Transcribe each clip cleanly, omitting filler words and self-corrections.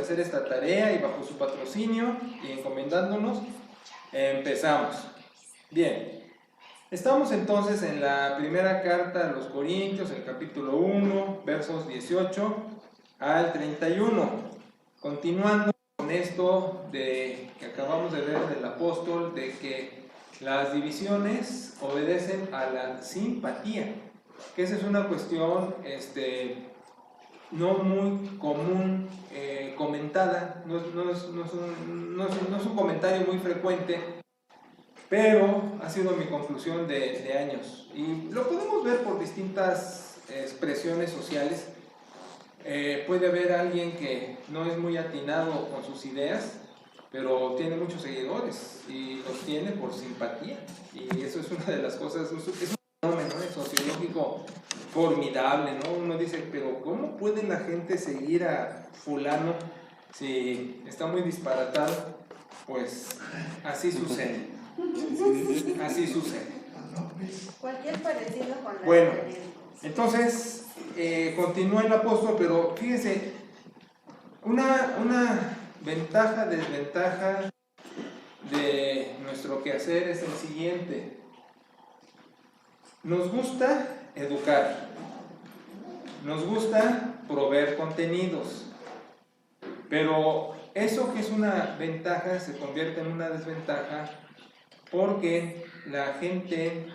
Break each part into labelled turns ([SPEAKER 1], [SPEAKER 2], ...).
[SPEAKER 1] hacer esta tarea y bajo su patrocinio y encomendándonos, empezamos. Bien, estamos entonces en la primera carta a los Corintios, el capítulo 1, versos 18 al 31. Continuando con esto que acabamos de ver del apóstol, de que las divisiones obedecen a la simpatía, que esa es una cuestión no muy común, comentada, no es un comentario muy frecuente, pero ha sido mi conclusión de años, y lo podemos ver por distintas expresiones sociales. Puede haber alguien que no es muy atinado con sus ideas, pero tiene muchos seguidores y los tiene por simpatía, y eso es una de las cosas, es un fenómeno sociológico formidable, ¿no? Uno dice, pero ¿cómo puede la gente seguir a fulano si está muy disparatado? Pues así sucede, así sucede.
[SPEAKER 2] Cualquier parecido con la
[SPEAKER 1] Bueno, entonces continúa el apóstol, pero fíjense, una ventaja, desventaja de nuestro quehacer es el siguiente: nos gusta educar, nos gusta proveer contenidos, pero eso que es una ventaja se convierte en una desventaja porque la gente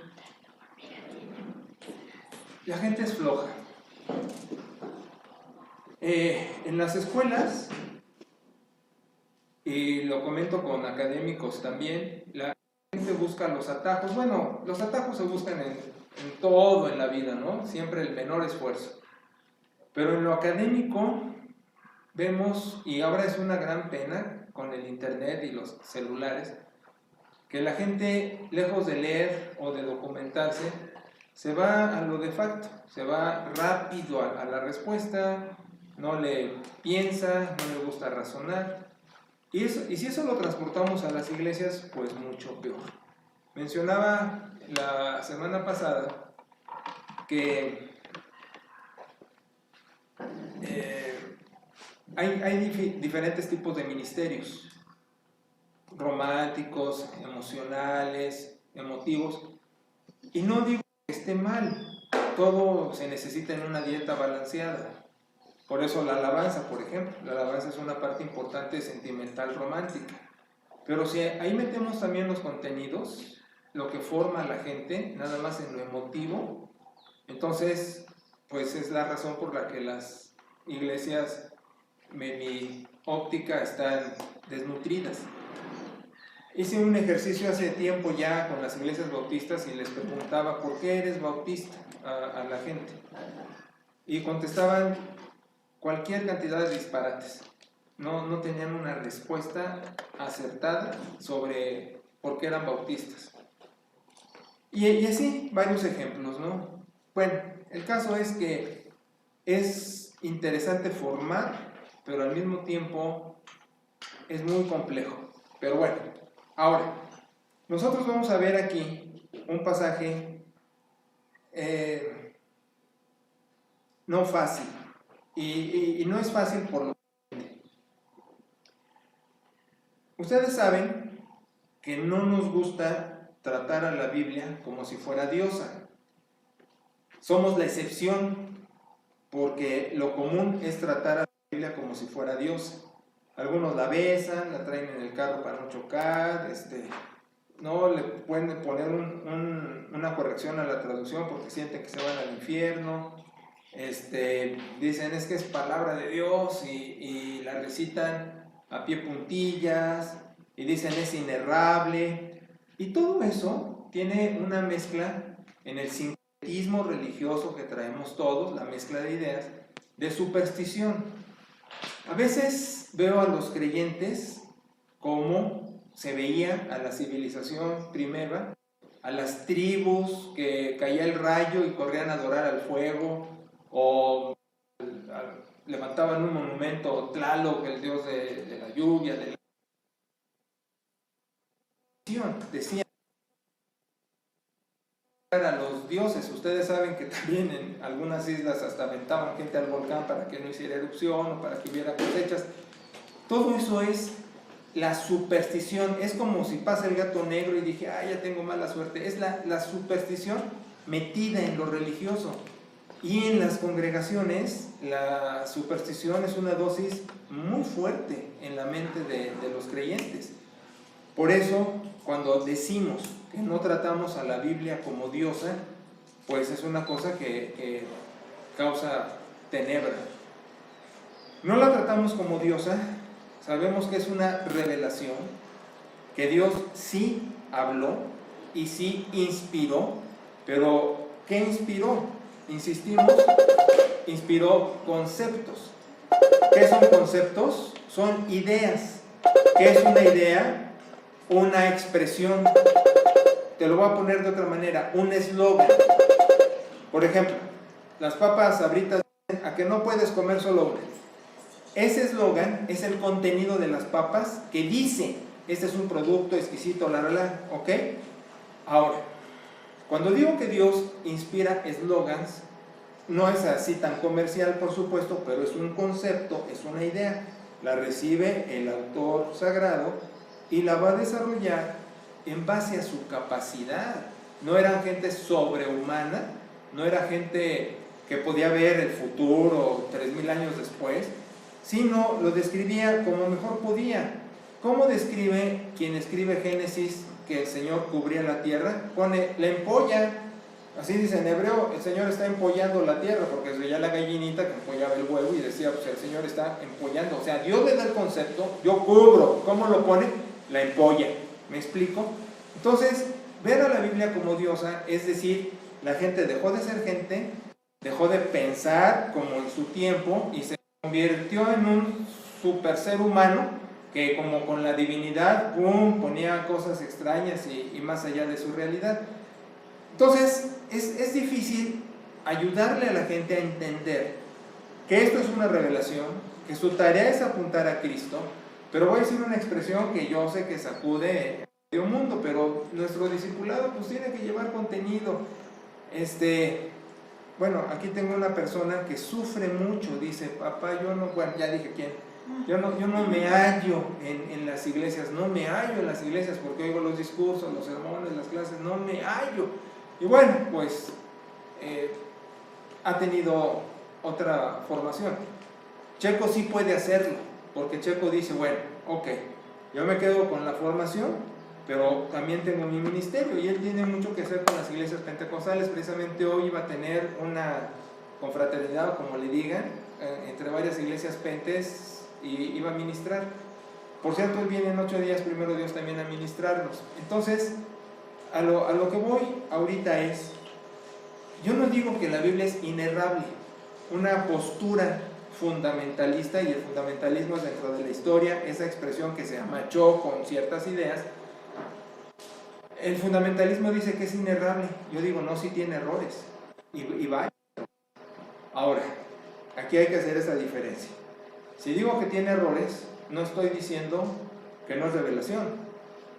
[SPEAKER 1] es floja. En las escuelas, y lo comento con académicos también, la gente busca los atajos. Bueno, los atajos se buscan en todo en la vida, ¿no? Siempre el menor esfuerzo. Pero en lo académico vemos, y ahora es una gran pena con el internet y los celulares, que la gente, lejos de leer o de documentarse, se va a lo de facto, se va rápido a la respuesta, no le piensa, no le gusta razonar. Y si eso lo transportamos a las iglesias, pues mucho peor. Mencionaba la semana pasada que hay diferentes tipos de ministerios: románticos, emocionales, emotivos. Y no digo que esté mal, todo se necesita en una dieta balanceada. Por eso la alabanza, por ejemplo, la alabanza es una parte importante sentimental romántica. Pero si ahí metemos también los contenidos, lo que forma a la gente, nada más en lo emotivo, entonces pues es la razón por la que las iglesias, en mi óptica, están desnutridas. Hice un ejercicio hace tiempo ya con las iglesias bautistas y les preguntaba, ¿por qué eres bautista? A la gente, y contestaban cualquier cantidad de disparates. No tenían una respuesta acertada sobre por qué eran bautistas. Y así varios ejemplos, ¿no? Bueno, el caso es que es interesante formar, pero al mismo tiempo es muy complejo. Pero bueno, ahora, nosotros vamos a ver aquí un pasaje no fácil, y no es fácil por lo siguiente. Ustedes saben que no nos gusta tratar a la Biblia como si fuera diosa. Somos la excepción, porque lo común es tratar a la Biblia como si fuera diosa. Algunos la besan, la traen en el carro para no chocar, no le pueden poner una corrección a la traducción porque sienten que se van al infierno. Dicen es que es palabra de Dios y la recitan a pie puntillas y dicen es inerrable, y todo eso tiene una mezcla en el sincretismo religioso que traemos todos, la mezcla de ideas, de superstición. A veces veo a los creyentes como se veía a la civilización primera, a las tribus que caía el rayo y corrían a adorar al fuego, o levantaban un monumento Tlaloc, el dios de la lluvia, de la... Decían a los dioses. Ustedes saben que también en algunas islas hasta aventaban gente al volcán para que no hiciera erupción o para que hubiera cosechas. Todo eso es la superstición. Es como si pasa el gato negro y dije, ah, ya tengo mala suerte. Es la superstición metida en lo religioso. Y en las congregaciones, la superstición es una dosis muy fuerte en la mente de los creyentes. Por eso, cuando decimos que no tratamos a la Biblia como diosa, pues es una cosa que causa tenebra. No la tratamos como diosa, sabemos que es una revelación, que Dios sí habló y sí inspiró, pero ¿qué inspiró? Insistimos, inspiró conceptos. ¿Qué son conceptos? Son ideas. ¿Qué es una idea? Una expresión. Te lo voy a poner de otra manera, un eslogan. Por ejemplo, las papas Sabritas dicen, a que no puedes comer solo una. Ese eslogan es el contenido de las papas que dice, este es un producto exquisito, ¿ok? Ahora, cuando digo que Dios inspira eslogans, no es así tan comercial, por supuesto, pero es un concepto, es una idea. La recibe el autor sagrado y la va a desarrollar en base a su capacidad. No eran gente sobrehumana, no era gente que podía ver el futuro 3000 años después, sino lo describía como mejor podía. ¿Cómo describe quien escribe Génesis que el Señor cubría la tierra? Pone, la empolla. Así dice en hebreo, el Señor está empollando la tierra, porque veía la gallinita que empollaba el huevo y decía, pues el Señor está empollando. O sea, Dios le da el concepto, yo cubro. ¿Cómo lo pone? La empolla. ¿Me explico? Entonces, ver a la Biblia como diosa, es decir, la gente dejó de ser gente, dejó de pensar como en su tiempo y se convirtió en un super ser humano que como con la divinidad, ¡pum!, ponía cosas extrañas y más allá de su realidad. Entonces, es difícil ayudarle a la gente a entender que esto es una revelación, que su tarea es apuntar a Cristo, pero voy a decir una expresión que yo sé que sacude medio mundo, pero nuestro discipulado pues tiene que llevar contenido. Bueno, aquí tengo una persona que sufre mucho, dice, papá, yo no, bueno, ya dije quién, yo no me hallo en las iglesias, no me hallo en las iglesias porque oigo los discursos, los sermones, las clases, no me hallo. Y bueno, pues ha tenido otra formación. Checo sí puede hacerlo, porque Checo dice, bueno, ok, yo me quedo con la formación, pero también tengo mi ministerio, y él tiene mucho que hacer con las iglesias pentecostales. Precisamente hoy iba a tener una confraternidad, o como le digan, entre varias iglesias pentes, y iba a ministrar. Por cierto, él viene en 8 días, primero Dios, también a ministrarnos. Entonces, a lo que voy ahorita es, yo no digo que la Biblia es inerrable, una postura fundamentalista, y el fundamentalismo es dentro de la historia, esa expresión que se amachó con ciertas ideas. El fundamentalismo dice que es inerrable, yo digo, no, sí tiene errores, y vaya. Ahora, aquí hay que hacer esa diferencia. Si digo que tiene errores, no estoy diciendo que no es revelación,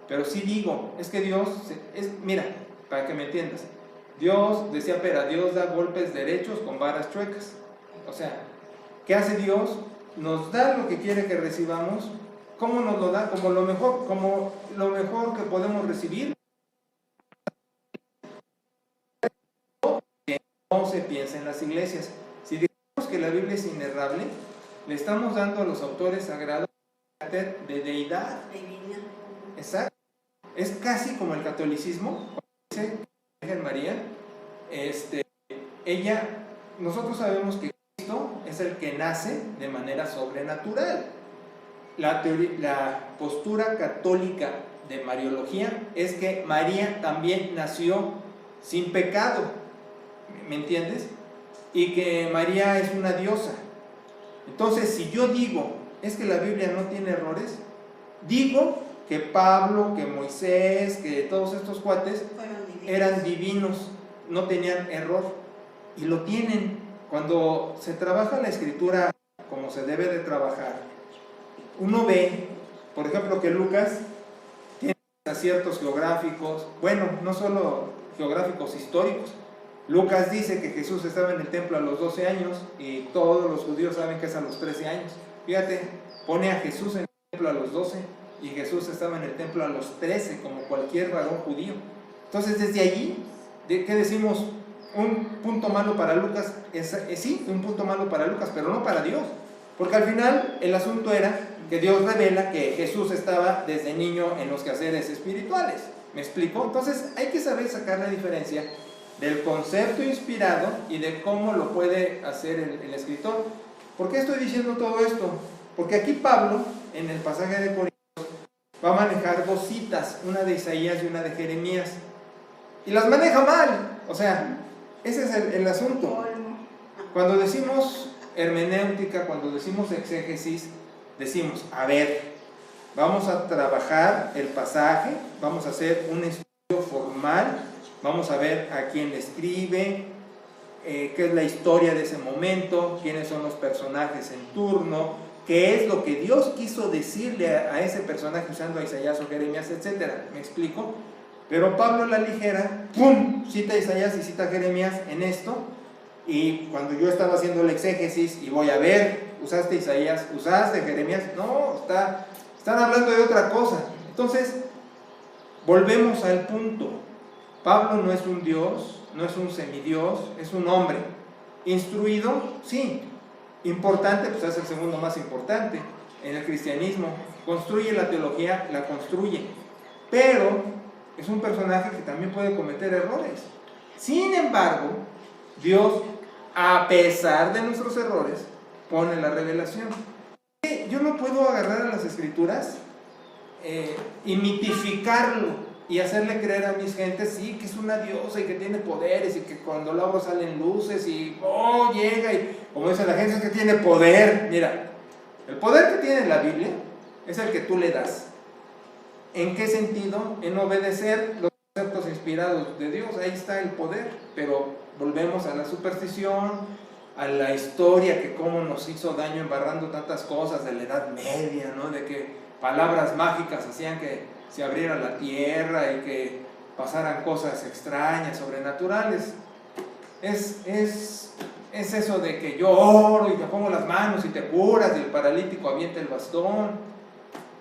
[SPEAKER 1] pero sí digo, es que Dios, mira, para que me entiendas, Dios, decía Pera, Dios da golpes derechos con varas chuecas. O sea, ¿qué hace Dios? Nos da lo que quiere que recibamos. ¿Cómo nos lo da? Como lo mejor que podemos recibir. Que no se piensa en las iglesias. Si decimos que la Biblia es inerrable, le estamos dando a los autores sagrados el carácter de deidad. Exacto. Es casi como el catolicismo. Dice Virgen María, ella, nosotros sabemos que Cristo es el que nace de manera sobrenatural. La postura católica de Mariología es que María también nació sin pecado, ¿me entiendes? Y que María es una diosa. Entonces, si yo digo, es que la Biblia no tiene errores, digo que Pablo, que Moisés, que todos estos cuates eran divinos, no tenían error, y lo tienen. Cuando se trabaja la escritura como se debe de trabajar, uno ve, por ejemplo, que Lucas tiene aciertos geográficos, bueno, no solo geográficos, históricos. Lucas dice que Jesús estaba en el templo a los 12 años y todos los judíos saben que es a los 13 años. Fíjate, pone a Jesús en el templo a los 12 y Jesús estaba en el templo a los 13, como cualquier varón judío. Entonces, desde allí, ¿qué decimos? Un punto malo para Lucas, sí, un punto malo para Lucas, pero no para Dios, porque al final el asunto era que Dios revela que Jesús estaba desde niño en los quehaceres espirituales. ¿Me explico? Entonces hay que saber sacar la diferencia del concepto inspirado y de cómo lo puede hacer el escritor. ¿Por qué estoy diciendo todo esto? Porque aquí Pablo, en el pasaje de Corintios, va a manejar dos citas, una de Isaías y una de Jeremías, y las maneja mal. O sea, ese es el asunto. Cuando decimos hermenéutica, cuando decimos exégesis, decimos, a ver, vamos a trabajar el pasaje, vamos a hacer un estudio formal, vamos a ver a quién le escribe, qué es la historia de ese momento, quiénes son los personajes en turno, qué es lo que Dios quiso decirle a ese personaje usando a Isaías o Jeremías, etc. ¿Me explico? Pero Pablo a la ligera, ¡pum!, cita a Isaías y cita a Jeremías en esto, y cuando yo estaba haciendo el exégesis y voy a ver, usaste Isaías, usaste Jeremías, no, están hablando de otra cosa. Entonces, volvemos al punto. Pablo no es un Dios, no es un semidios, es un hombre. Instruido, sí. Importante, pues es el segundo más importante en el cristianismo. Construye la teología, la construye. Pero es un personaje que también puede cometer errores. Sin embargo, Dios, a pesar de nuestros errores, pone la revelación. Yo no puedo agarrar a las escrituras y mitificarlo y hacerle creer a mis gentes, sí, que es una diosa y que tiene poderes y que cuando lo abro salen luces y llega y, como dice la gente, es que tiene poder. Mira, el poder que tiene la Biblia es el que tú le das. ¿En qué sentido? En obedecer los conceptos inspirados de Dios. Ahí está el poder. Pero volvemos a la superstición, a la historia, que cómo nos hizo daño embarrando tantas cosas de la Edad Media, ¿no? De que palabras mágicas hacían que se abriera la tierra y que pasaran cosas extrañas, sobrenaturales. Es eso de que yo oro y te pongo las manos y te curas y el paralítico avienta el bastón.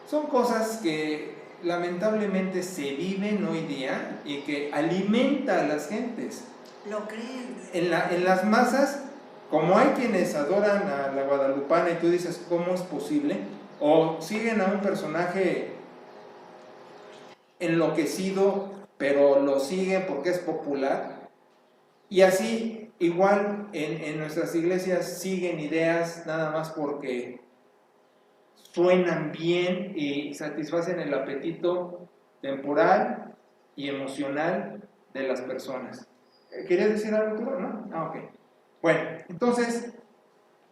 [SPEAKER 1] Son cosas que lamentablemente se viven hoy día y que alimenta a las gentes.
[SPEAKER 2] Lo creen.
[SPEAKER 1] En las masas, como hay quienes adoran a la guadalupana y tú dices, ¿cómo es posible? O siguen a un personaje enloquecido, pero lo siguen porque es popular. Y así, igual en nuestras iglesias siguen ideas nada más porque suenan bien y satisfacen el apetito temporal y emocional de las personas. ¿Querías decir algo tú, no? Ok. Bueno, entonces,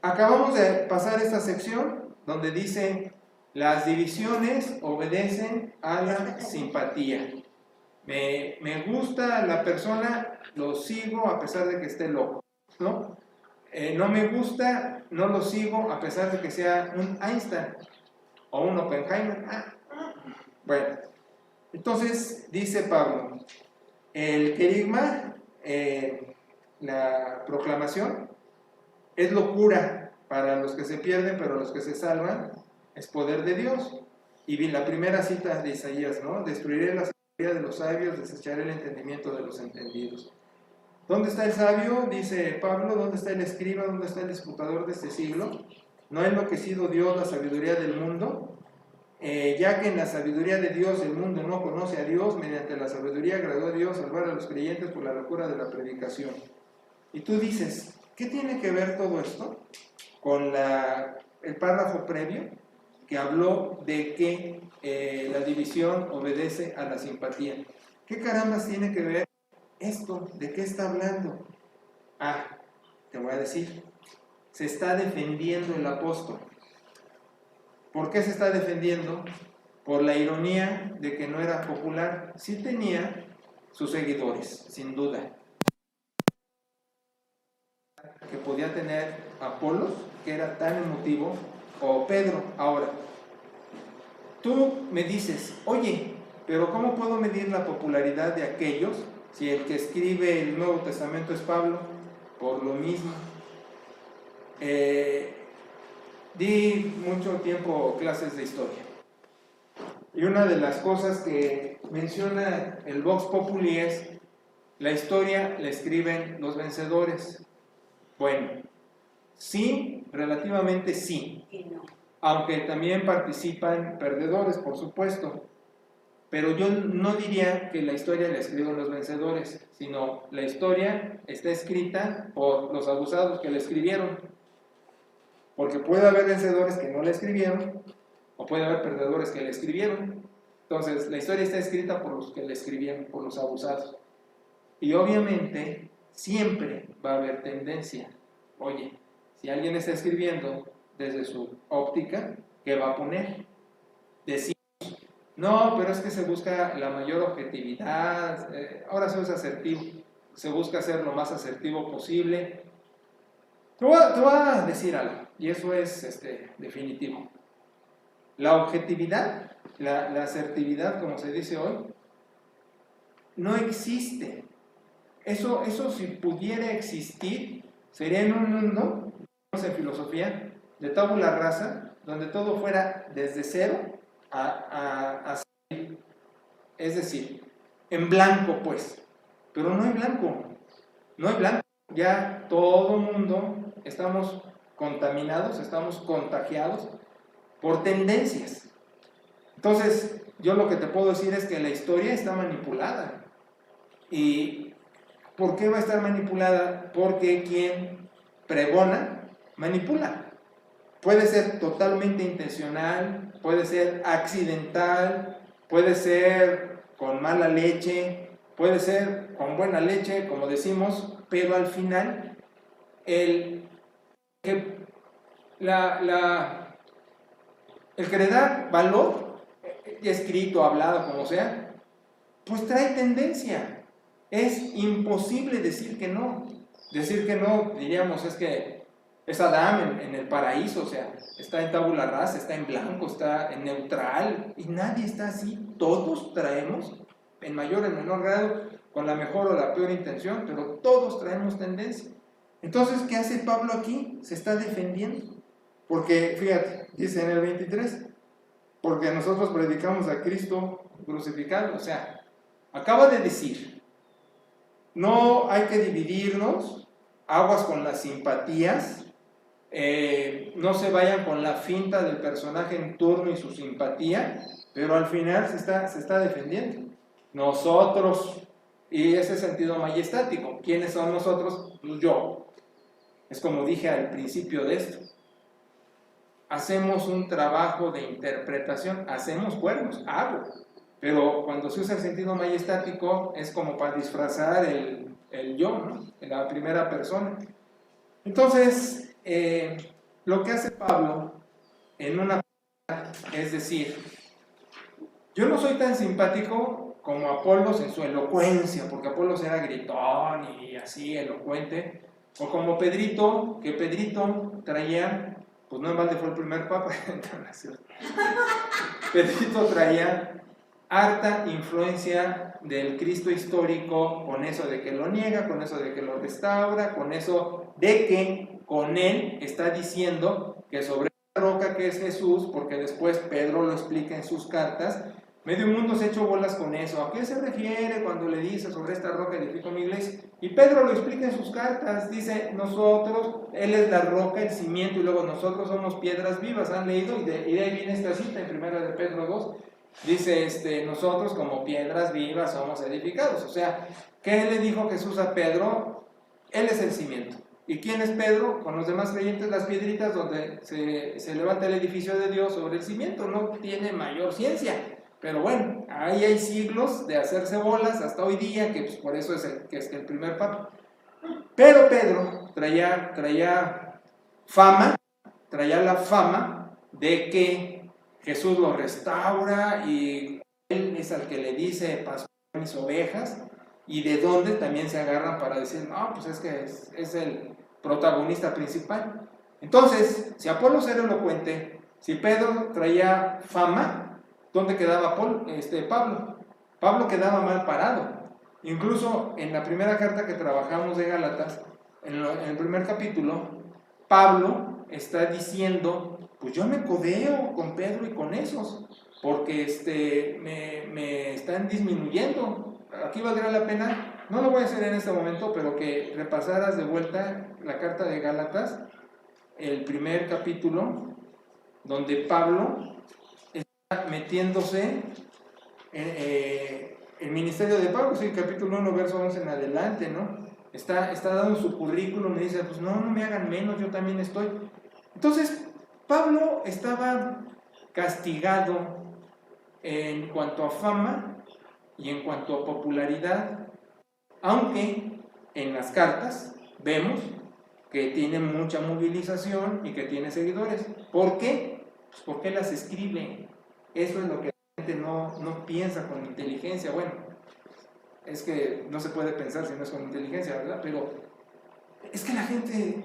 [SPEAKER 1] acabamos de pasar esta sección donde dice, las divisiones obedecen a la simpatía. Me gusta la persona, lo sigo a pesar de que esté loco, ¿no? No me gusta, no lo sigo a pesar de que sea un Einstein o un Oppenheimer. Bueno, entonces dice Pablo, el querigma, la proclamación, es locura para los que se pierden, pero los que se salvan es poder de Dios. Y la primera cita de Isaías, ¿no? Destruiré la sabiduría de los sabios, desecharé el entendimiento de los entendidos. ¿Dónde está el sabio? Dice Pablo. ¿Dónde está el escriba? ¿Dónde está el disputador de este siglo? ¿No ha enloquecido Dios la sabiduría del mundo? Ya que en la sabiduría de Dios el mundo no conoce a Dios, mediante la sabiduría agradó a Dios salvar a los creyentes por la locura de la predicación. Y tú dices, ¿qué tiene que ver todo esto con el párrafo previo que habló de que la división obedece a la simpatía? ¿Qué carambas tiene que ver esto? ¿De qué está hablando? Te voy a decir, se está defendiendo el apóstol. ¿Por qué se está defendiendo? Por la ironía de que no era popular. Sí tenía sus seguidores, sin duda. Que podía tener Apolos, que era tan emotivo, o Pedro. Ahora, tú me dices, oye, pero ¿cómo puedo medir la popularidad de aquellos si el que escribe el Nuevo Testamento es Pablo? Por lo mismo. di mucho tiempo clases de historia. Y una de las cosas que menciona el Vox Populi es: la historia la escriben los vencedores. Bueno, sí, relativamente sí.
[SPEAKER 2] Y no.
[SPEAKER 1] Aunque también participan perdedores, por supuesto. Pero yo no diría que la historia la escriben los vencedores, sino la historia está escrita por los abusados que la escribieron. Porque puede haber vencedores que no la escribieron, o puede haber perdedores que la escribieron. Entonces, la historia está escrita por los que la escribieron, por los abusados. Y obviamente, siempre va a haber tendencia. Oye, si alguien está escribiendo desde su óptica, ¿qué va a poner? Decimos, no, pero es que se busca la mayor objetividad, ahora se usa asertivo, se busca ser lo más asertivo posible. Te voy a decir algo, y eso es definitivo. La objetividad, la asertividad, como se dice hoy, no existe. Eso si pudiera existir, sería en un mundo, en filosofía, de tabula rasa, donde todo fuera desde cero a cero. Es decir, en blanco, pues. Pero no hay blanco. No hay blanco. Ya todo mundo estamos contaminados, estamos contagiados por tendencias. Entonces, yo lo que te puedo decir es que la historia está manipulada. ¿Y por qué va a estar manipulada? Porque quien pregona, manipula. Puede ser totalmente intencional, puede ser accidental, puede ser con mala leche, puede ser con buena leche, como decimos, pero al final el que le da valor, escrito, hablado, como sea, pues trae tendencia. Es imposible decir que no. Decir que no, diríamos, es que es Adán en el paraíso, o sea, está en tabula rasa, está en blanco, está en neutral, y nadie está así. Todos traemos, en mayor o en menor grado, con la mejor o la peor intención, pero todos traemos tendencia. Entonces, ¿qué hace Pablo aquí? Se está defendiendo. Porque, fíjate, dice en el 23, porque nosotros predicamos a Cristo crucificado. O sea, acaba de decir, no hay que dividirnos, aguas con las simpatías, no se vayan con la finta del personaje en turno y su simpatía, pero al final se está defendiendo. Nosotros, y ese sentido majestático, ¿quiénes son nosotros? Pues yo. Es como dije al principio de esto. Hacemos un trabajo de interpretación, hacemos cuernos, hago. Pero cuando se usa el sentido majestático es como para disfrazar el yo, ¿no? En la primera persona. Entonces, lo que hace Pablo en una es decir, yo no soy tan simpático como Apolos en su elocuencia, porque Apolos era gritón y así elocuente, o como Pedrito, que Pedrito traía, pues no en balde fue el primer papa, Pedrito traía harta influencia del Cristo histórico, con eso de que lo niega, con eso de que lo restaura, con eso de que con él está diciendo que sobre la roca que es Jesús, porque después Pedro lo explica en sus cartas, medio mundo se echó bolas con eso. ¿A qué se refiere cuando le dice sobre esta roca edifico mi iglesia? Y Pedro lo explica en sus cartas, dice nosotros, él es la roca, el cimiento, y luego nosotros somos piedras vivas. ¿Han leído? Y de ahí viene esta cita en 1 de Pedro 2. Dice, nosotros como piedras vivas somos edificados. O sea, ¿qué le dijo Jesús a Pedro? Él es el cimiento. ¿Y quién es Pedro? Con los demás creyentes, las piedritas donde se levanta el edificio de Dios sobre el cimiento. No tiene mayor ciencia. Pero bueno, ahí hay siglos de hacerse bolas hasta hoy día, que pues por eso es el primer papa. Pero Pedro traía fama, traía la fama de que Jesús lo restaura y él es al que le dice, pastor mis ovejas, y de dónde también se agarran para decir, no, pues es que es el protagonista principal. Entonces, si Apolos era elocuente, si Pedro traía fama, ¿dónde quedaba Pablo? Pablo quedaba mal parado. Incluso en la primera carta que trabajamos de Gálatas, en el primer capítulo, Pablo está diciendo pues yo me codeo con Pedro y con esos, porque me están disminuyendo. Aquí valdría la pena, no lo voy a hacer en este momento, pero que repasaras de vuelta la carta de Gálatas, el primer capítulo, donde Pablo está metiéndose en el ministerio de Pablo, sí, capítulo 1, verso 11 en adelante, ¿no? Está dando su currículum y dice, pues no me hagan menos, yo también estoy. Entonces, Pablo estaba castigado en cuanto a fama y en cuanto a popularidad, aunque en las cartas vemos que tiene mucha movilización y que tiene seguidores. ¿Por qué? Pues porque las escribe. Eso es lo que la gente no piensa con inteligencia. Bueno, es que no se puede pensar si no es con inteligencia, ¿verdad? Pero es que la gente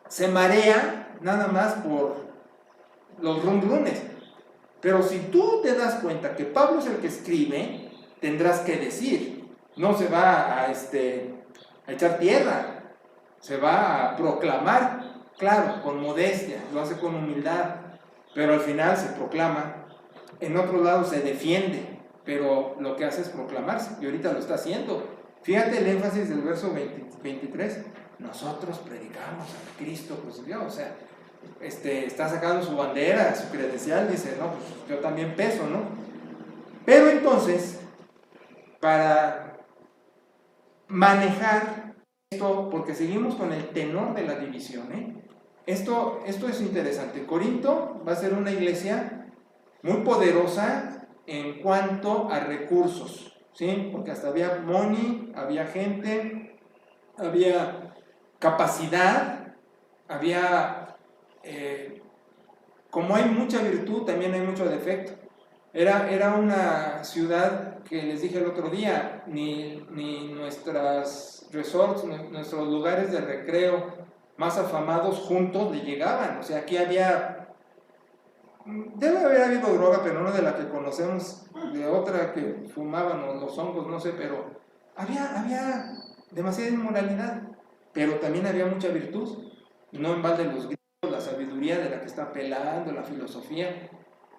[SPEAKER 1] se marea nada más por los rumbrunes. Pero si tú te das cuenta que Pablo es el que escribe, tendrás que decir. No se va a echar tierra, se va a proclamar, claro, con modestia, lo hace con humildad, pero al final se proclama. En otro lado se defiende, pero lo que hace es proclamarse, y ahorita lo está haciendo. Fíjate el énfasis del verso 23, nosotros predicamos a Cristo crucificado, o sea, está sacando su bandera, su credencial, dice, no, pues yo también peso, ¿no? Pero entonces, para manejar esto, porque seguimos con el tenor de la división, esto es interesante. Corinto va a ser una iglesia muy poderosa en cuanto a recursos, ¿sí? Porque hasta había money, había gente, había capacidad, había... como hay mucha virtud, también hay mucho defecto. Era una ciudad que les dije el otro día, ni nuestras resorts, nuestros lugares de recreo más afamados juntos le llegaban. O sea, aquí debe haber habido droga, pero no de la que conocemos, de otra que fumaban o los hongos, no sé, pero había demasiada inmoralidad, pero también había mucha virtud. No en balde los griegos, la sabiduría de la que está apelando, la filosofía.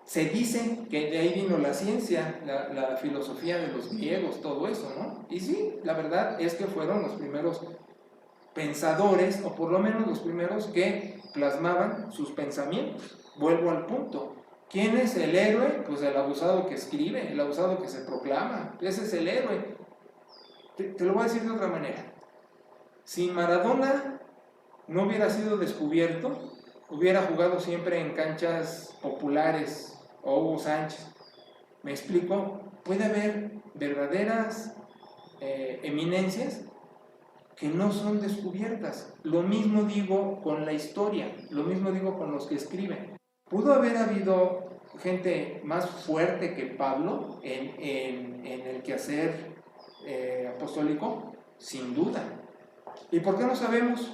[SPEAKER 1] Se dice que de ahí vino la ciencia, la filosofía de los griegos, todo eso, ¿no? Y sí, la verdad es que fueron los primeros pensadores, o por lo menos los primeros que plasmaban sus pensamientos. Vuelvo al punto. ¿Quién es el héroe? Pues el abusado que escribe, el abusado que se proclama. Ese es el héroe. Te lo voy a decir de otra manera. Si Maradona no hubiera sido descubierto, hubiera jugado siempre en canchas populares, o Hugo Sánchez. ¿Me explico? Puede haber verdaderas eminencias que no son descubiertas. Lo mismo digo con la historia, lo mismo digo con los que escriben. Pudo haber habido gente más fuerte que Pablo en el quehacer apostólico, sin duda. ¿Y por qué no sabemos?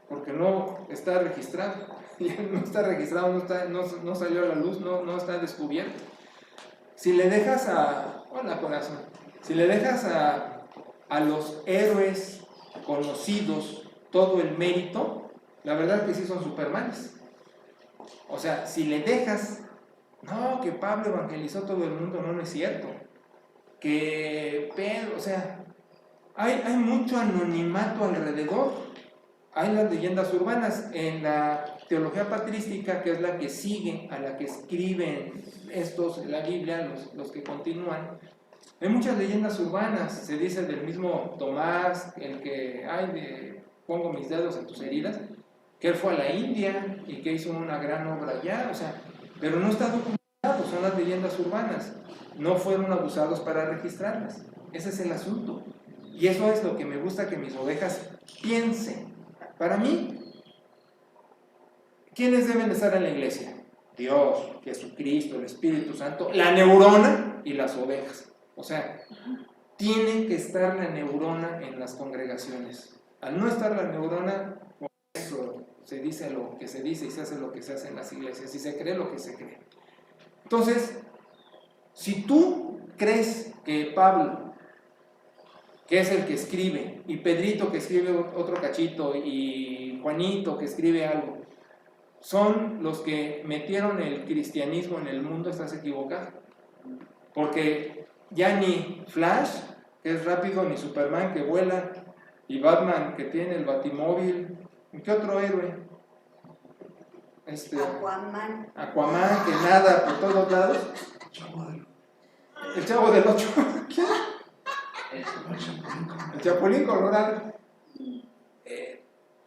[SPEAKER 1] Porque no está registrado. No está registrado, no salió a la luz, no está descubierto. Si le dejas hola corazón, si le dejas a los héroes conocidos todo el mérito, la verdad que sí son supermanes. O sea, si le dejas, no, que Pablo evangelizó todo el mundo, no es cierto. Que Pedro, o sea, hay mucho anonimato alrededor. Hay las leyendas urbanas. En la teología patrística, que es la que sigue a la que escriben estos, la Biblia, los que continúan, hay muchas leyendas urbanas. Se dice del mismo Tomás, el que, pongo mis dedos en tus heridas, que él fue a la India y que hizo una gran obra allá, o sea, pero no está documentado, son las leyendas urbanas. No fueron abusados para registrarlas. Ese es el asunto. Y eso es lo que me gusta que mis ovejas piensen. Para mí, ¿quiénes deben estar en la iglesia? Dios, Jesucristo, el Espíritu Santo, la neurona y las ovejas. O sea, tiene que estar la neurona en las congregaciones. Al no estar la neurona, por eso se dice lo que se dice y se hace lo que se hace en las iglesias y se cree lo que se cree. Entonces, si tú crees que Pablo, que es el que escribe, y Pedrito que escribe otro cachito, y Juanito que escribe algo, son los que metieron el cristianismo en el mundo, estás equivocado. Porque ya ni Flash, que es rápido, ni Superman, que vuela, y Batman, que tiene el batimóvil. ¿Qué otro héroe? Aquaman, que nada por todos lados. El Chavo del Ocho. ¿Quién? El Chapulín Colorado.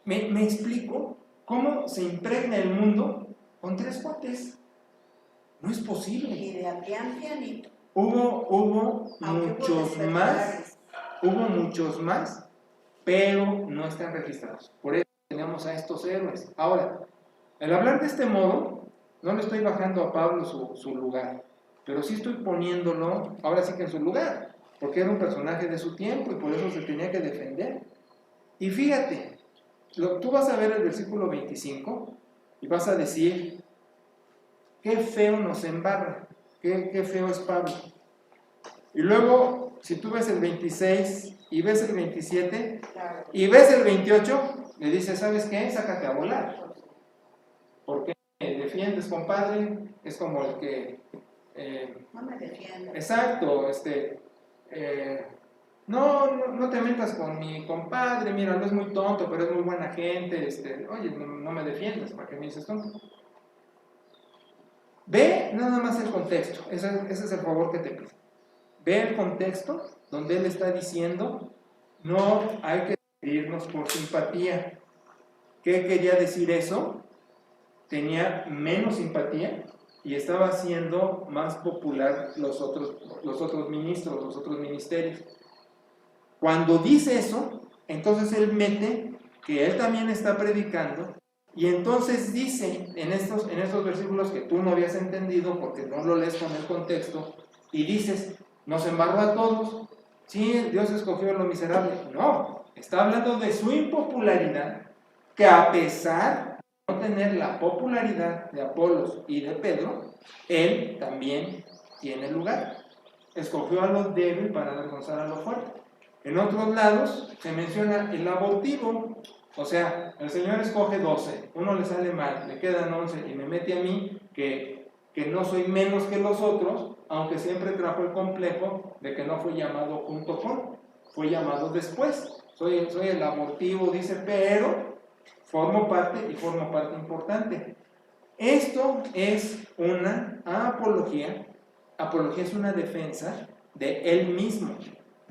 [SPEAKER 1] Me explico cómo se impregna el mundo con 3 cuates. No es posible.
[SPEAKER 2] Y de a pianito.
[SPEAKER 1] Hubo muchos más, pero no están registrados. Por eso tenemos a estos héroes. Ahora, al hablar de este modo, no le estoy bajando a Pablo su lugar, pero sí estoy poniéndolo, ahora sí que en su lugar, porque era un personaje de su tiempo y por eso se tenía que defender. Y fíjate, tú vas a ver el versículo 25 y vas a decir, qué feo nos embarra, qué feo es Pablo. Y luego, si tú ves el 26 y ves el 27 y ves el 28, le dices, ¿sabes qué? Sácate a volar. Porque me defiendes, compadre, es como el que...
[SPEAKER 2] no me defiendas.
[SPEAKER 1] Exacto, no te metas con mi compadre, mira, no es muy tonto, pero es muy buena gente, oye, no me defiendas, ¿para qué me dices tonto? Ve nada más el contexto, ese es el favor que te pido. Ve el contexto donde él está diciendo, no hay que dividirnos por simpatía. ¿Qué quería decir eso? Tenía menos simpatía y estaba haciendo más popular los otros ministros, los otros ministerios. Cuando dice eso, entonces él mete que él también está predicando y entonces dice en estos versículos que tú no habías entendido porque no lo lees con el contexto y dices, nos embarró a todos, sí, Dios escogió a lo miserable. No, está hablando de su impopularidad, que a pesar de no tener la popularidad de Apolos y de Pedro, él también tiene lugar. Escogió a los débiles para avergonzar a los fuertes. En otros lados se menciona el abortivo, o sea, el Señor escoge 12, uno le sale mal, le quedan 11 y me mete a mí que no soy menos que los otros, aunque siempre trajo el complejo de que no fue llamado junto con, fue llamado después. Soy el abortivo, dice, pero formo parte y formo parte importante. Esto es una apología. Apología es una defensa de él mismo,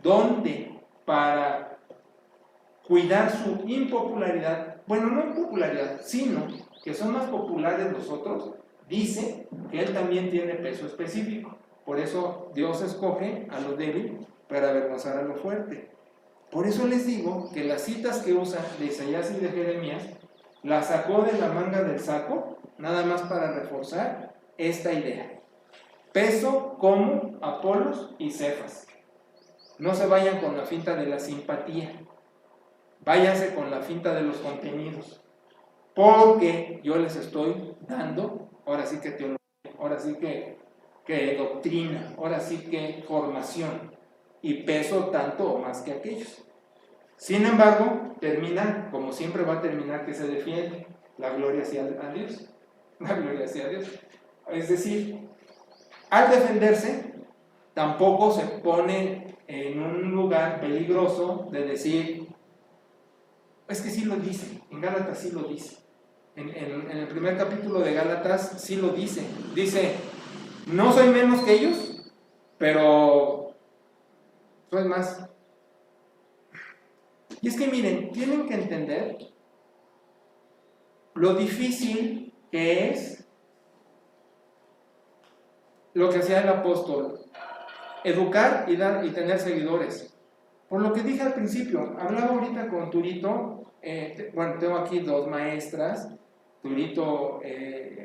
[SPEAKER 1] donde para cuidar su impopularidad, bueno, no impopularidad, sino que son más populares los otros, dice que él también tiene peso específico. Por eso Dios escoge a lo débil para avergonzar a lo fuerte. Por eso les digo que las citas que usa de Isaías y de Jeremías las sacó de la manga del saco, nada más para reforzar esta idea. Peso como Apolos y Cefas. No se vayan con la finta de la simpatía, váyanse con la finta de los contenidos, porque yo les estoy dando, ahora sí que teología, ahora sí que doctrina, ahora sí que formación, y peso tanto o más que aquellos. Sin embargo, termina, como siempre va a terminar, que se defiende, la gloria sea a Dios, la gloria sea a Dios. Es decir, al defenderse, tampoco se pone en un lugar peligroso de decir, es que sí lo dice, en Gálatas sí lo dice, en el primer capítulo de Gálatas sí lo dice, no soy menos que ellos, pero soy más. Y es que miren, tienen que entender lo difícil que es lo que hacía el apóstol, educar y dar y tener seguidores. Por lo que dije al principio, hablaba ahorita con Turito, bueno, tengo aquí 2 maestras, Turito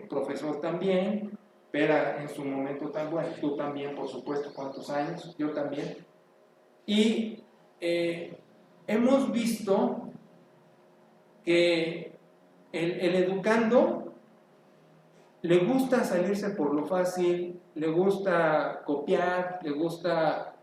[SPEAKER 1] profesor también, Vera en su momento tan bueno, tú también por supuesto, ¿cuántos años? Yo también. Y hemos visto que el educando le gusta salirse por lo fácil, le gusta copiar, le gusta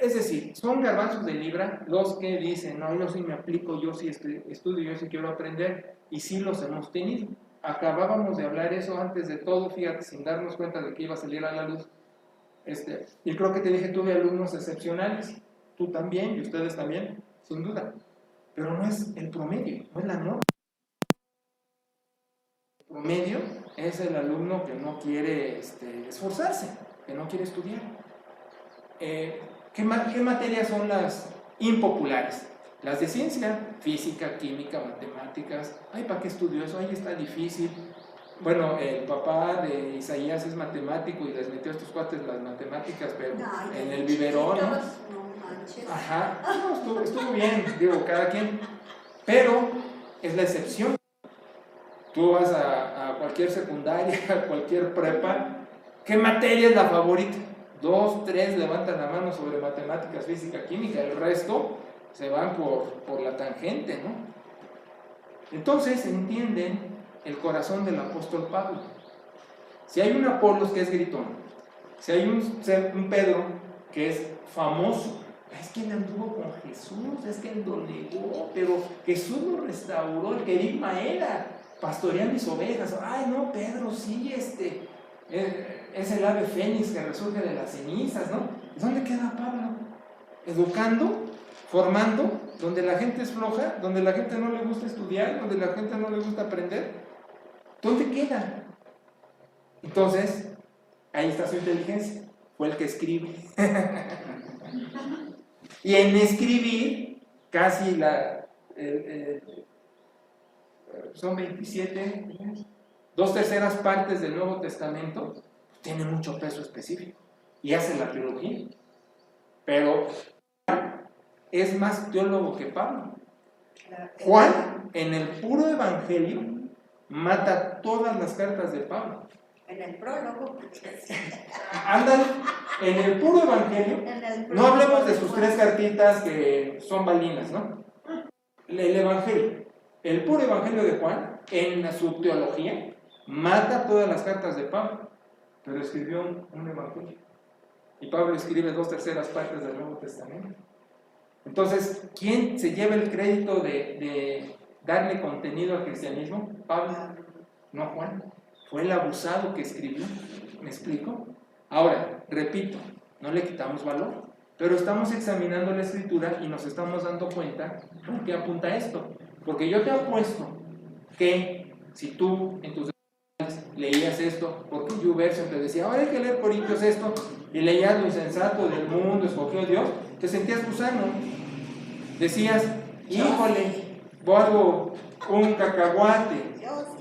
[SPEAKER 1] Es decir, son garbanzos de libra los que dicen, no, yo sí me aplico, yo sí estudio, yo sí quiero aprender, y sí los hemos tenido. Acabábamos de hablar eso antes de todo, fíjate, sin darnos cuenta de que iba a salir a la luz. Y creo que te dije, tuve alumnos excepcionales, tú también, y ustedes también, sin duda. Pero no es el promedio, no es la norma. El promedio es el alumno que no quiere esforzarse, que no quiere estudiar. ¿Qué materias son las impopulares? Las de ciencia, física, química, matemáticas. Ay, ¿para qué estudio eso? Ahí está difícil. Bueno, el papá de Isaías es matemático y les metió a estos cuates las matemáticas, pero
[SPEAKER 2] No,
[SPEAKER 1] en el biberón, ¿no?
[SPEAKER 2] No manches.
[SPEAKER 1] Ajá, no, estuvo bien, digo, cada quien. Pero es la excepción. Tú vas a cualquier secundaria, a cualquier prepa, ¿qué materia es la favorita? 2, 3 levantan la mano sobre matemáticas, física, química, el resto se van por la tangente, ¿no? Entonces entienden el corazón del apóstol Pablo. Si hay un Apolos que es gritón, si hay un Pedro que es famoso, es que él anduvo con Jesús, es que él lo negó, pero Jesús lo restauró, el querigma era, pastorea mis ovejas. Ay, no, Pedro, sí, es el ave fénix que resurge de las cenizas, ¿no? ¿Dónde queda Pablo? Educando, formando, donde la gente es floja, donde la gente no le gusta estudiar, donde la gente no le gusta aprender. ¿Dónde queda? Entonces, ahí está su inteligencia. Fue el que escribe. Y en escribir, casi son 27, 2/3 partes del Nuevo Testamento, tiene mucho peso específico. Y hace la teología. Pero es más teólogo que Pablo. Juan, en el puro evangelio, mata todas las cartas de Pablo.
[SPEAKER 2] En el prólogo.
[SPEAKER 1] Andan en el puro evangelio. No hablemos de sus 3 cartitas que son balinas, ¿no? El evangelio, el puro evangelio de Juan, en su teología, mata todas las cartas de Pablo, pero escribió un evangelio. Y Pablo escribe 2/3 partes del Nuevo Testamento. Entonces, ¿quién se lleva el crédito de darle contenido al cristianismo? Pablo, no Juan. Fue el abusado que escribió. ¿Me explico? Ahora, repito, no le quitamos valor, pero estamos examinando la escritura y nos estamos dando cuenta por qué apunta esto. Porque yo te apuesto que si tú en tus leías esto, porque YouVersion te decía, ahora hay que leer Corintios esto, y leías lo insensato del mundo, escogió Dios, te sentías gusano. Decías, híjole, borgo un cacahuate,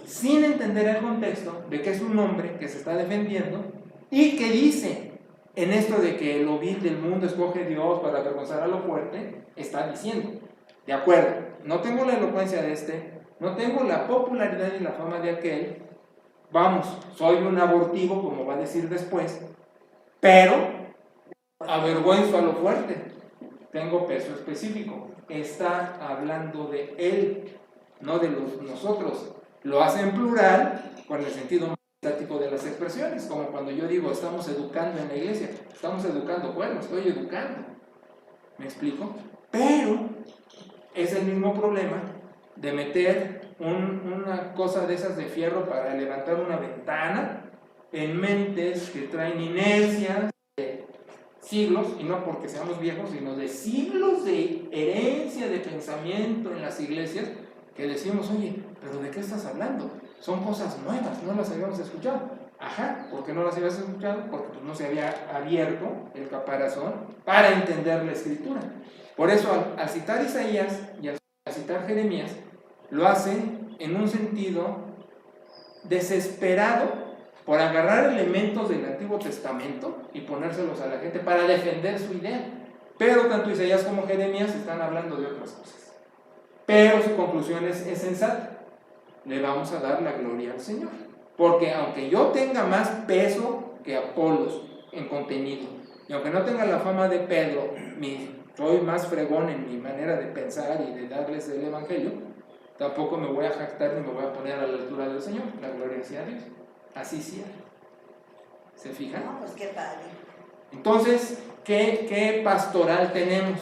[SPEAKER 1] sin entender el contexto de que es un hombre que se está defendiendo y que dice, en esto de que lo vil del mundo escoge Dios para avergonzar a lo fuerte, está diciendo, de acuerdo, no tengo la elocuencia de no tengo la popularidad ni la fama de aquel, vamos, soy un abortivo, como va a decir después, pero avergüenzo a lo fuerte, tengo peso específico. Está hablando de él, no de nosotros. Lo hace en plural, con el sentido estático de las expresiones, como cuando yo digo, estamos educando en la iglesia, estamos educando, bueno, estoy educando. ¿Me explico? Pero es el mismo problema de meter una cosa de esas de fierro para levantar una ventana en mentes que traen inercias de siglos, y no porque seamos viejos, sino de siglos de herencia de pensamiento en las iglesias, que decimos, oye, ¿pero de qué estás hablando? Son cosas nuevas, no las habíamos escuchado. Ajá, ¿por qué no las habías escuchado? Porque pues, no se había abierto el caparazón para entender la escritura. Por eso, al citar Isaías y al citar Jeremías, lo hace en un sentido desesperado por agarrar elementos del Antiguo Testamento y ponérselos a la gente para defender su idea. Pero tanto Isaías como Jeremías están hablando de otras cosas. Pero su conclusión es sensata. Le vamos a dar la gloria al Señor. Porque aunque yo tenga más peso que Apolos en contenido, y aunque no tenga la fama de Pedro, soy más fregón en mi manera de pensar y de darles el Evangelio, tampoco me voy a jactar ni me voy a poner a la altura del Señor. La gloria sea a Dios. Así sea. ¿Se fijan?
[SPEAKER 2] No, pues qué padre.
[SPEAKER 1] Entonces, ¿qué pastoral tenemos?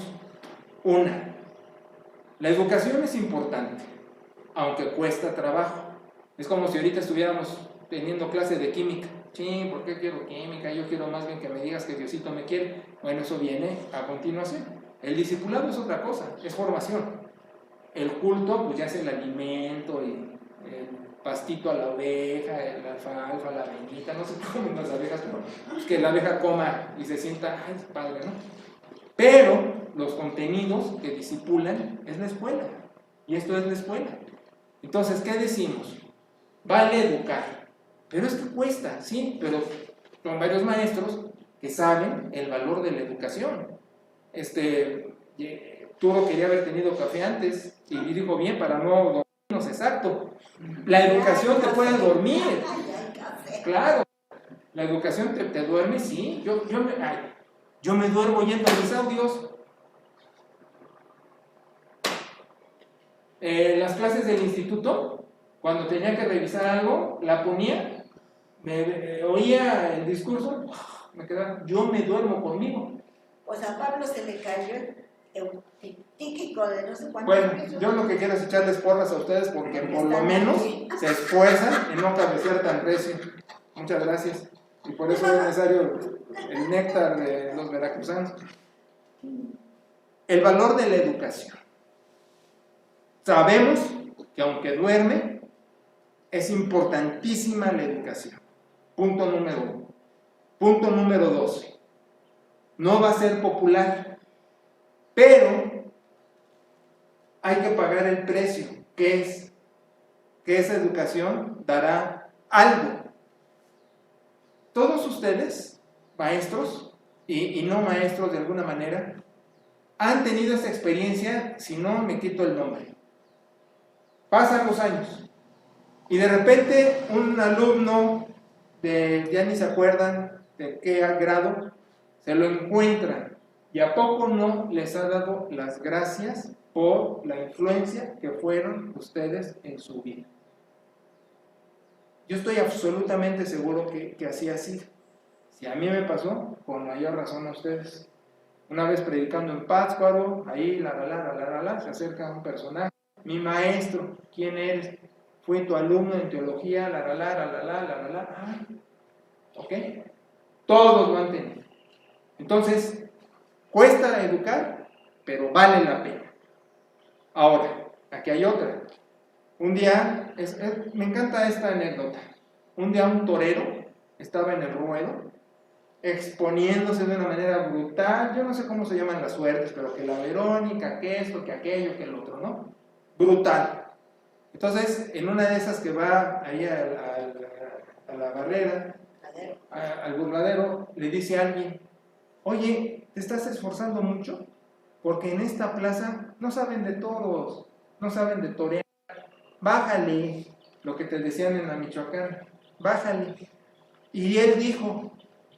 [SPEAKER 1] Una, la educación es importante, aunque cuesta trabajo. Es como si ahorita estuviéramos teniendo clase de química. Sí, ¿por qué quiero química? Yo quiero más bien que me digas que Diosito me quiere. Bueno, eso viene a continuación. El discipulado es otra cosa, es formación. El culto, pues ya es el alimento y el pastito a la oveja, la alfalfa, la avenita, no sé cómo las abejas, pero pues que la abeja coma y se sienta, ay, padre, ¿no? Pero los contenidos que discipulan es la escuela, y esto es la escuela. Entonces, ¿qué decimos? Vale educar, pero es que cuesta, sí, pero son varios maestros que saben el valor de la educación. Turo quería haber tenido café antes y dijo bien para no dormirnos, exacto. La educación te puede dormir, claro, la educación te duerme, sí. Yo me duermo oyendo mis audios. Las clases del instituto, cuando tenía que revisar algo, la ponía, me oía el discurso, me quedaba, yo me duermo conmigo.
[SPEAKER 2] Pues a Pablo se le cayó el tíquico de no sé cuánto.
[SPEAKER 1] Bueno, yo lo que quiero es echarles porras a ustedes porque por lo menos se esfuerzan en no cabecear tan recio. Muchas gracias. Y por eso es necesario el néctar de los veracruzanos. El valor de la educación. Sabemos que aunque duerme, es importantísima la educación. Punto número 1. Punto número 12. No va a ser popular, pero hay que pagar el precio, que es que esa educación dará algo. Todos ustedes, maestros y no maestros de alguna manera, han tenido esta experiencia, si no me quito el nombre. Pasan los años y de repente un alumno ya ni se acuerdan de qué grado, se lo encuentran y a poco no les ha dado las gracias por la influencia que fueron ustedes en su vida. Yo estoy absolutamente seguro que así ha sido. Si a mí me pasó, con mayor razón a ustedes. Una vez predicando en Pátzcuaro, ahí, se acerca un personaje. Mi maestro, ¿quién eres? Fui tu alumno en teología, ¿ok? Todos lo han tenido. Entonces, cuesta educar, pero vale la pena. Ahora, aquí hay otra. Un día, me encanta esta anécdota. Un día un torero estaba en el ruedo, exponiéndose de una manera brutal. Yo no sé cómo se llaman las suertes, pero que la Verónica, que esto, que aquello, que el otro, ¿no? Brutal. Entonces, en una de esas que va ahí a la barrera, al burladero, le dice a alguien, oye, ¿te estás esforzando mucho? Porque en esta plaza no saben de toros, no saben de torear. Bájale, lo que te decían en la Michoacán, bájale. Y él dijo,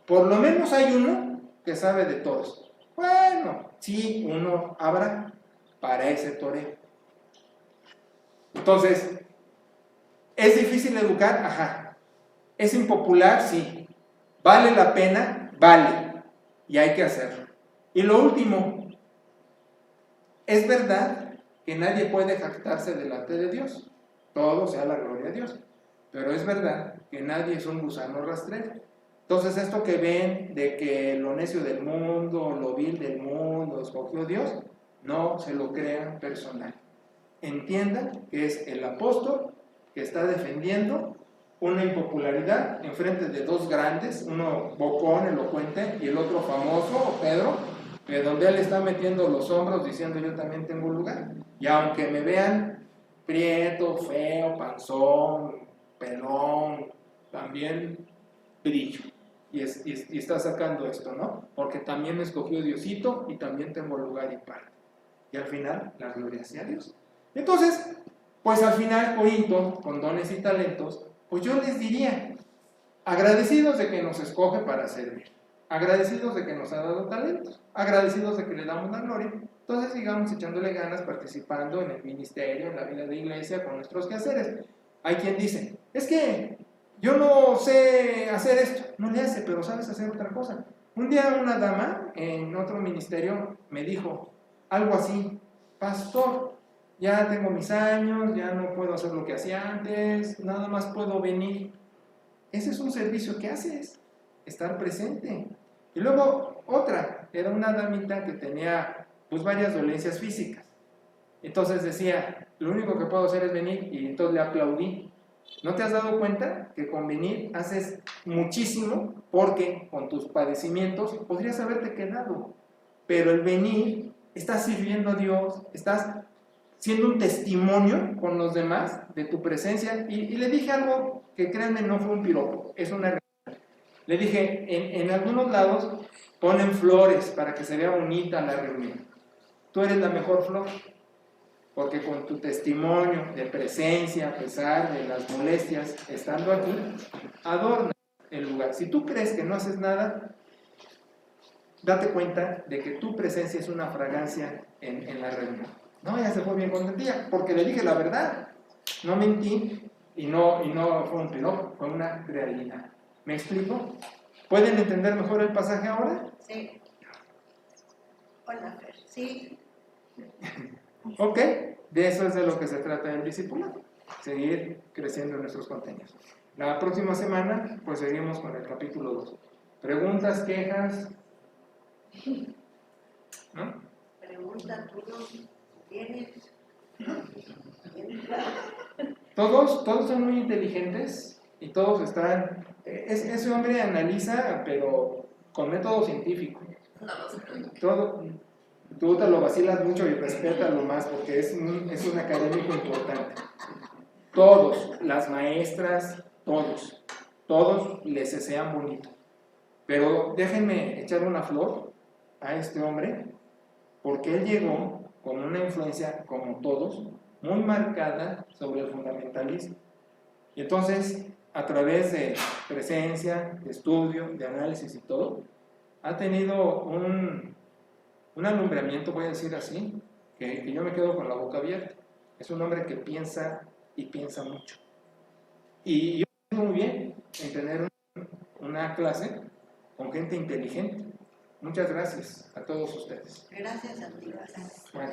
[SPEAKER 1] por lo menos hay uno que sabe de toros. Bueno, sí, uno habrá para ese toreo. Entonces, ¿es difícil educar? Ajá. ¿Es impopular? Sí. ¿Vale la pena? Vale. Y hay que hacerlo. Y lo último, es verdad que nadie puede jactarse delante de Dios. Todo sea la gloria a Dios. Pero es verdad que nadie es un gusano rastrero. Entonces, esto que ven de que lo necio del mundo, lo vil del mundo, escogió Dios, no se lo crean personal. Entiendan que es el apóstol que está defendiendo una impopularidad en frente de dos grandes, uno bocón, elocuente, y el otro famoso, Pedro, que donde él está metiendo los hombros diciendo yo también tengo un lugar. Y aunque me vean prieto, feo, panzón, pelón, también brillo. Y está sacando esto, ¿no? Porque también me escogió Diosito y también tengo lugar y parte. Y al final, la gloria sea a Dios. Entonces, pues al final, Corinto, con dones y talentos, pues yo les diría, agradecidos de que nos escoge para servir, agradecidos de que nos ha dado talentos, agradecidos de que le damos la gloria, entonces sigamos echándole ganas, participando en el ministerio, en la vida de iglesia, con nuestros quehaceres. Hay quien dice, es que yo no sé hacer esto, no le hace, pero sabes hacer otra cosa. Un día una dama en otro ministerio me dijo algo así: pastor, ya tengo mis años, ya no puedo hacer lo que hacía antes, nada más puedo venir. Ese es un servicio que haces, estar presente. Y luego otra, era una damita que tenía pues varias dolencias físicas. Entonces decía, lo único que puedo hacer es venir, y entonces le aplaudí. ¿No te has dado cuenta que con venir haces muchísimo? Porque con tus padecimientos podrías haberte quedado, pero el venir, estás sirviendo a Dios, estás siendo un testimonio con los demás de tu presencia. Y le dije algo que, créanme, no fue un piropo, es una realidad. Le dije, en algunos lados ponen flores para que se vea bonita la reunión. Tú eres la mejor flor, porque con tu testimonio de presencia, a pesar de las molestias, estando aquí, adorna el lugar. Si tú crees que no haces nada, date cuenta de que tu presencia es una fragancia en la reunión. No, ella se fue bien contentilla, porque le dije la verdad, no mentí, y no fue un piropo, fue una realidad. ¿Me explico? ¿Pueden entender mejor el pasaje ahora?
[SPEAKER 2] Sí. Hola, Fer. Sí.
[SPEAKER 1] Ok, de eso es de lo que se trata el discipulado, seguir creciendo en nuestros contenidos. La próxima semana, pues seguimos con el capítulo 2. ¿Preguntas, quejas? ¿No?
[SPEAKER 2] Pregunta tú, ¿tienes?
[SPEAKER 1] Todos son muy inteligentes y todos están... Ese hombre analiza, pero con método científico. Todo, tú te lo vacilas mucho y respétalo más, porque es un académico importante. Todos, las maestras, todos les desean bonito. Pero déjenme echar una flor a este hombre, porque él llegó con una influencia, como todos, muy marcada sobre el fundamentalismo. Y entonces, a través de presencia, de estudio, de análisis y todo, ha tenido un alumbramiento, voy a decir así, que yo me quedo con la boca abierta. Es un hombre que piensa y piensa mucho. Y yo me siento muy bien en tener una clase con gente inteligente. Muchas gracias a todos ustedes.
[SPEAKER 2] Gracias a ti.
[SPEAKER 1] Bueno.